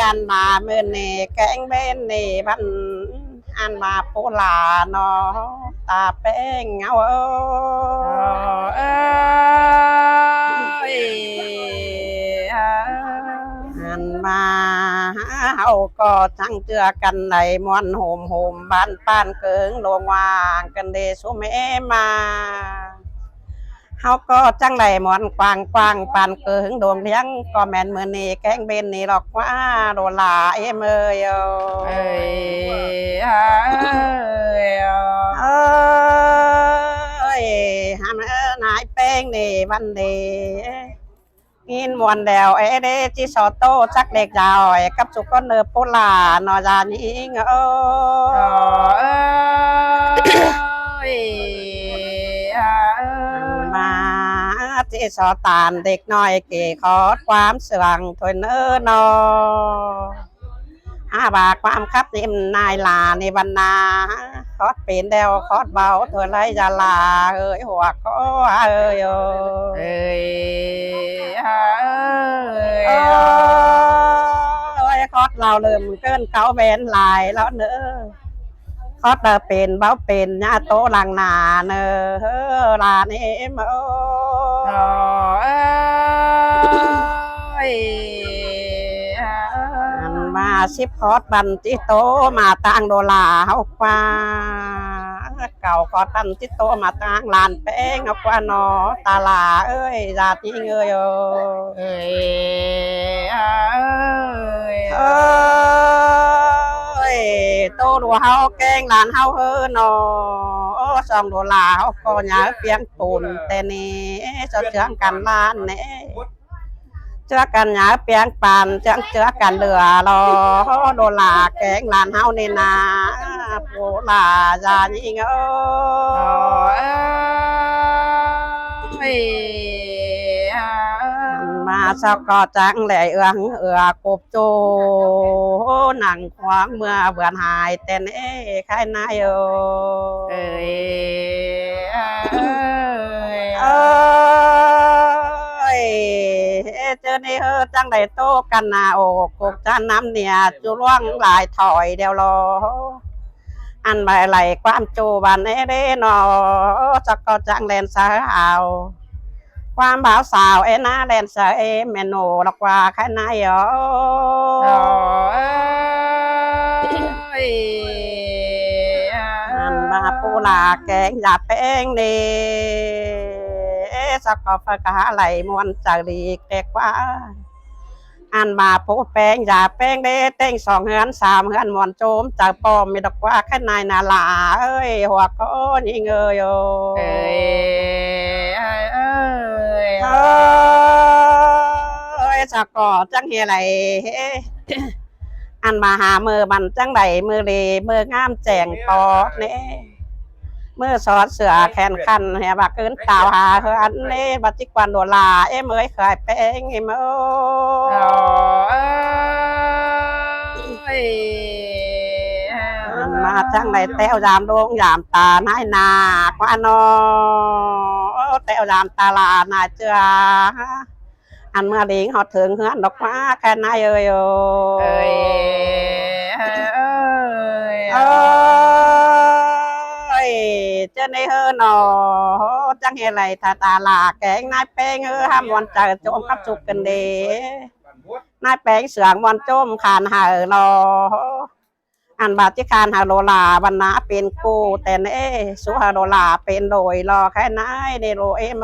อันมาเมื่อนี่แกงเบนนี่พันอันมาปูลาเนาะตาแป้งเอาเอ้ยอันมาเฮาก็ทั้งเจือกันในมวนโหมบ้านป้านเกิงโลงวางกันเดสุเมมาเฮาก็จังไหลมอนกวางปานเกิงดวงเลี้ยงก็แม่นมื้อนี้แกงเบนนี่หรอกว่าโดลาเอ้ยเอ้ยเอ้ยหามนายแป้งนี่วันดีกินมวนแดวเดจิสอโตจักเด็กยาวกับสุกเนอโปลานอยานิงมาจิสอตานเด็กน้อยเก๋ขอความเสื่องถอยเนอนอบาความคับนิ่มนายลาในบรรณาคอดเป็นเดวคอดเบาถอยไรยาลาหัวก็คอดเราเริ่มเกินเขาแบนลายแล้วเนอคอดเป็นเบาเป็นญาโตลังนาเนอลาเนมมาสิบคอดบันจิโตมาต่างโดลาเฮาควาเก่าคอดบันจิโตมาต่างลานแป้งเอาควานอตาลาเอ้ยญาติเงยโตดูเฮาแกงลานเฮาเฮอนอสองโดลาเฮาก็หยาเปียงปูนแต่นี่จะเชื่องกันลานเน่เชื่อกันหยาเปียงปานเชื่อกันเดือรอโดลาแกงลานเฮานี่นาโปลาจายิงมาเช้าก็จังแหล่กบโจหนังขวางเมื่อเบื่อหายแต่เน่ใครนายเจอในจังได้โตกันนาโอกกจานน้ำเนี่ยจุล่วงหลายถอยเดียวรออันใบไหลความจูบันเด้นอจักก็จังแลนสาวความบ่าวสาวนาแลนสาวเมโนลักว่าใครนายอันมาปูลาแกงยาแป้งนี่สักก็ฟักหาไหลมวนจากดีแกกว่าอันมาปูแป้งยาแป้งเด้เต้ง2 เฮือน3 เฮือนมวนโจมจากปอมมีดอกว่าแค่นายนาลาหัวก็ยิงสักก็จังเฮไหลอันมาหามือมันจังไหลมือลีมืองามแจงปอเน่เมื่อสอดเสือแขนคันเฮียบักเกินตาวหาอันเน่บัติกวันโดลาเอ้เมยขายแป้งมาจังไหลแต้วยามดวงยามตานายนาควานอแต้วยามตาลานาเจืออันเมื่อลิงเขาถึงเฮือนดอกฟ้าแค่นายเจ้าในเฮอนอจังเฮไรตาลาแกงนายแป้งห้ามวันเจอโจมกับสุกกันเดนายแป้งเสืองวันโจมขานหานออันบาติคานฮาโลลาวันนาเป็นกูแต่เน่สุฮาโลลาเป็นโดยรอแค่นายเดโรเอม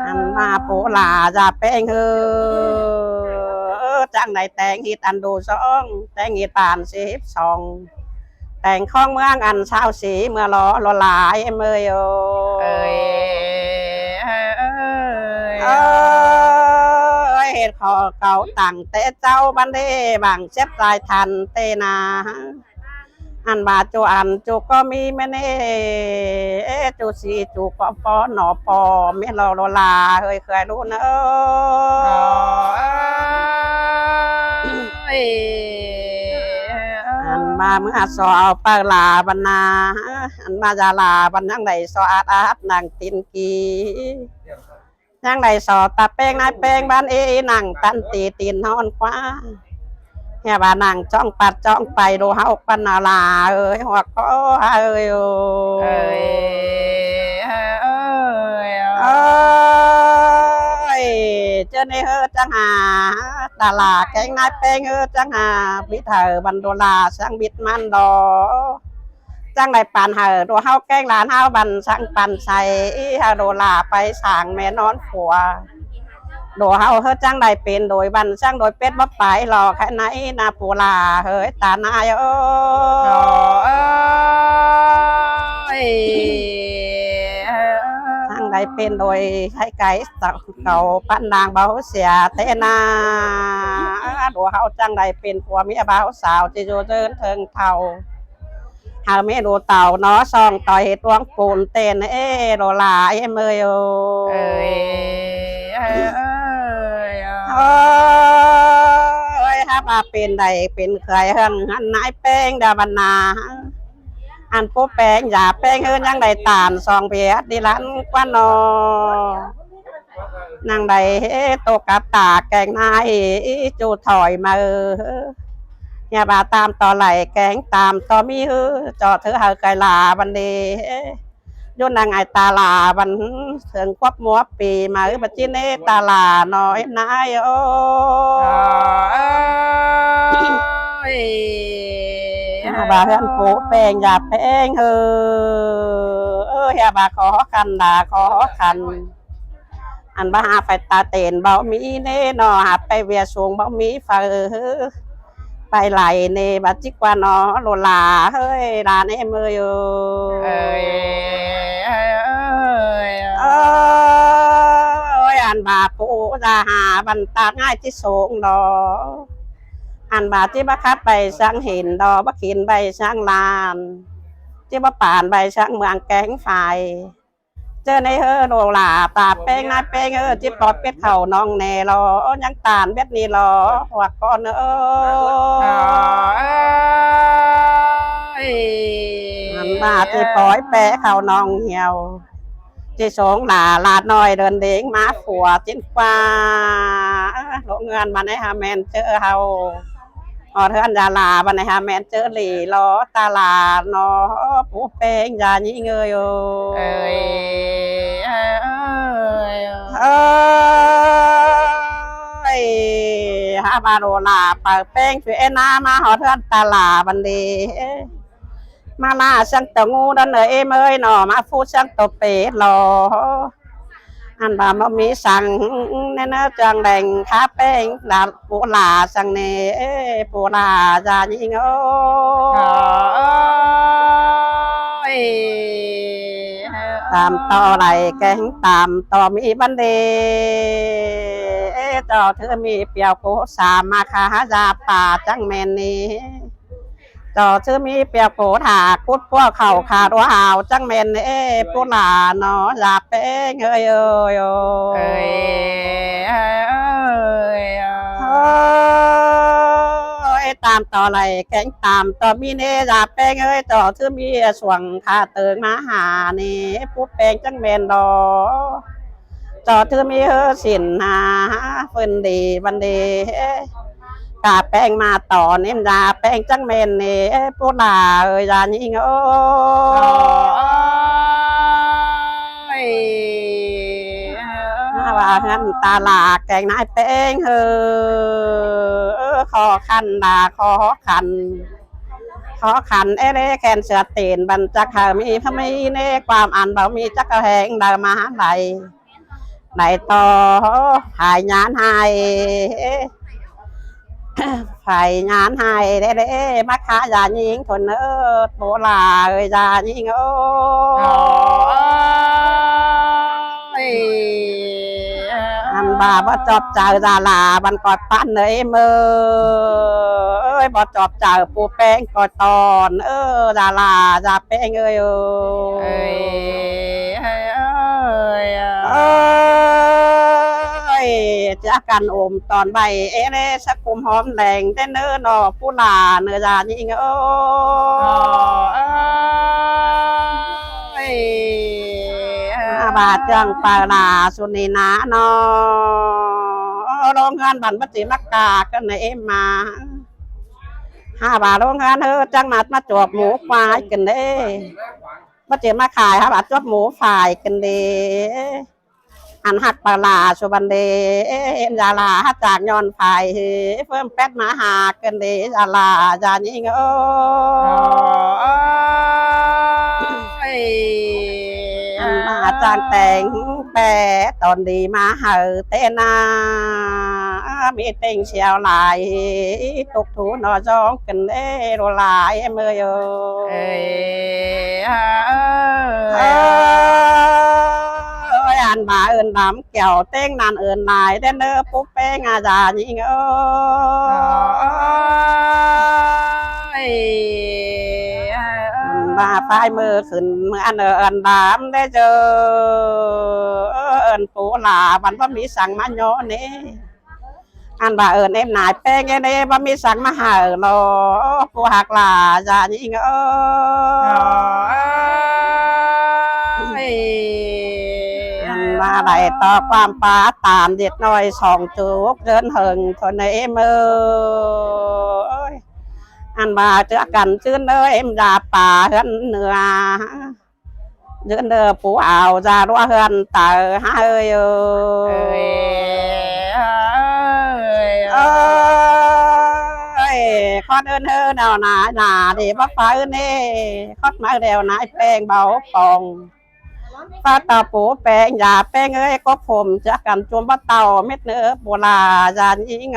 อันมาโปลาจะแป้งจังไหนแต่งฮิตอันดูซองแต่งฮิตปาน12แต่งข้องเมืองอันเช้าสีเมื่อรอลายเมยเหตุขอเก่าตั้งแต่เจ้าบันเดบังเจ็บใจทันเตนาอันบาจูอันจูก็มีแม่เน่จูสีจูปอปอหนอปอไม่รอลาเคยรู้เนอะอันมาเมื่อสอปาลาบรรณาอันมาจาลาบรรยังไหนสออาดนางตินกี ยังได้สอตาแป้งนายแป้งบ้านเอนั่งตันตีตีนนอนคว้าเฮียบ้านนั่งจ้องปัดจ้องไปดูเฮาปันนาลาเอ้ยหัวก็เอ้ยโอ้ เอ้ยเอ้ย เอ้ยเจอในเฮอจังหาตาลาแกงนายแป้งเฮอจังหาบิดเธอบันโดลาสังบิดมันดอจังได้ปานเฮอดูเฮาแกงหลานเฮาบันสังปันใส่เฮาโดลาไปสั่งแม่นอนผัวโดเฮาเฮอจังได้เป็นโดยบันสังโดยเป็ดบ่ไปหรอกแค่ไหนนาปูลาเฮ้ยตานายโอ้ เอ้ย ทางใดเป็นโดยให้ไก่เก่าปั้นนางเบาเสียเตนาดูเฮาจังใดเป็นผัวเมียเบาสาวจะอยู่เดินเทิงเท่าหาเมดูเต่าเนาะซองต่อยตวงปูนเต้นโดลาเมยโอ เอ้ยเอ้ย โอ้ยถ้ามาเป็นใดเป็นเคยหันนายแป้งดาบรรณาอันผู้แป้งอย่าแป้งเฮินยังได้ตานซองเบียดดิลันกว่านอนางใดตกกับตาแกงนายจูถอยมาอย่าบาตามต่อไหลแกงตามต่อมีจอเธอเฮาไกลาบันเดยนนางไอตาลาบันเถิงควบมัวปีมาบัจิเนตาลาน้อยนายโอ บาเพื่อนปูแป้งอย่าแป้งอย่าบาขอกันด่าขอคันอันบ้าหาไปตาเต็นเบามีเน่นอหาไปเวียสูงเบามีเฟอไปไหลเนบัจิกว่านอโลลาเฮ้ยลาเนเมยโอ เอ้ยเอ้ย เอ้ยอันบาปูจะหาบันตาง่ายที่สูงดออันบาที่บัคับไปสังหินดอบักหินใบสังลานที่บัป่านใบสังเมืองแกงไฟเจอในโดลาตาแป้งนายแป้งที่ปอดเป็ดเข่าน้องแน่รอยังตานเบ็ดนี่รอหัวก้อนอันบาที่ปล่อยแปะเข่าน้องเหี่ยวที่สงหลาลาดน้อยเดินเด้งมาผัวจิ้นฟ้าโรงเงินมาในฮาแมนเจอเฮาอเทือนยาลาบันในฮาแมนเจอหลีล้อตาลาเนาะผู้เป้งยานี่เงยโอ เอ้ยเอ้ย เอ้ยฮาบาโรลาปากเป้งช่วยนามาหอเทือนตาลาบันดีมาลาช่างตะงูดันเอ้ยเมยหน่อมาฟูช่างตบเป็ดหลออันบามามีสั่งเนเนจังแดงขาแป้งลาปูลาสั่งเนปูลาจายิงโอตามต่อไหลแกงตามต่อมีบันเดเจ้าเธอมีเปียวโกสามาคาจาป่าจังแมนนี้เจ้าเธอมีเปียวโกถาคุดพวกเข่าขาดว่าหาวจังแมนปูลาเนาะอย่าเป้งเอ้ย เอ้ยเอ้ย ตามต่อไหลแกงตามต่อมีเนยาแป้งเอ้ยต่อถือมีสวงคาเติงมาหานี่ผู้แป้งจังแมนดอต่อถือมีสินหาเฟินดีบันดีกาแป้งมาต่อเน้นยาแป้งจังแมนนี่ผู้ลาเอ้ยยายิงโอ้ว่างั้นตาลาแกงนายแป้งคอคันดาคอคันเอเรแคนเสือเตีนบรรจักมีพมีเนความอ่านเบามีจักแหงดามาไหลต่อหายงานหายหายงานหายเด้มาค้ายายิงคนโบลายายิงโอ้อันบาบ่จอบเจอดาลาบันกอดปั้นเลยมือบ่จอบเจอปูแป้งกอดตอนดาลาจาแป้งเอ้ยจะกันอมตอนใบเอเรสกุมหอมแดงเต้นเนื้อนอผู้ลาเนื้อยายิง บาทจังปาลาสุนีนาเนาะโรงงานบันปฏิมักกากันในมา5 บาทโรงงานจังมาจวบหมูควายกันเด้ปฏิมาขาย5 บาทจวบหมูฝ่ายกันเด้อันหักปลาสุบันเดเอ็นยาลาจากย้อนไฟเพิ่มแป๊ดมาหากันเดยาลาจานิงอันมาจางแต่งแปะตอนดีมาเหอเตนามีเต็งเชียวลายตกถูนอจองกันเดโรลายเมื่ออันมาเอินดำแก้วเต้งนานเอินนายเดนเนอร์ปุ๊บเป้งอาจารย์ยิงมาปลายมือขึ้นเมื่อเอินดำได้เจอเอินปูหลาบันว่ามีสั่งมาโยนี่อันบ่าเอินเอ็มนายแป้งยังได้ว่ามีสั่งมาหาโลปูหักหลาจายิงมาได้ต่อความป้าตามเด็ดน้อย2 จุกเดินเหิงคนในมืออันมาเจอกันชื่นเอ็มยาป่าเฮือนเหนือเดินปูเอาจารัวเฮือนเต๋อเฮ้ยข้อเดินแนวหนาดีบ้าฟ้าเน่ข้อมาเดียวนายแป้งเบาปองฟ้าตาปูแป้งยาแป้งก็ผมจะกันจวมบ้าเต่าเม็ดเนื้อโบราณจานยิง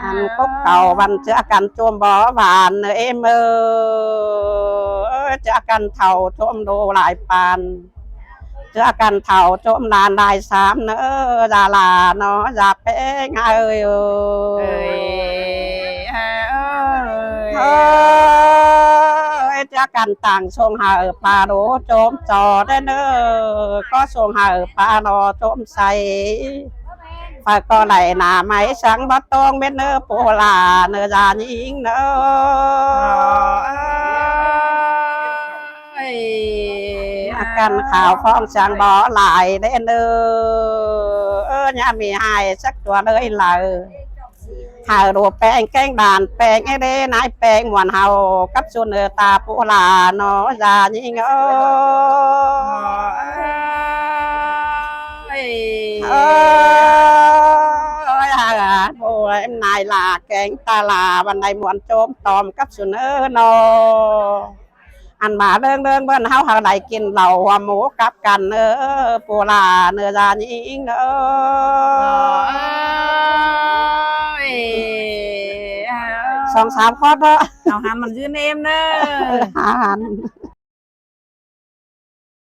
อันก็เก่าวันจะกันจวมบ่อหวานจะกันเท่าจวมโดหลายปานจะกันเท่าจวมนานได้3 เนื้อดาลาเนาะจะแป้งจะกันต่างทรงหาปลาโรโจมจอได้เนอก็ทรงหาปลาโรโจมใส่ฝากก็ไหลหนาไม้สังบัตตองเม็ดเนอโปลาเนอจานิงเนอกันข่าวฟ้องสังบ่อหลายได้เนอย่ามีหายสักตัวเลยเลยหาดูแป้งแกงด่านแป้งเด้นายแป้งหวานเฮากับส่วนเนื้อตาปูลาเนาะจานิงโอ้ยนายลาแกงตาลาบันไดมวนโจมตอมกับส่วนเนื้อเนาะอันมาเรื่องเบิ้นเฮาหาได้กินเหล่าหัวหมูกับกันเนื้อปูลาเนื้อจานิงเนาะ2-3 ข้อเนาะ เอาหันมันยืนเอ็มเนอะ หัน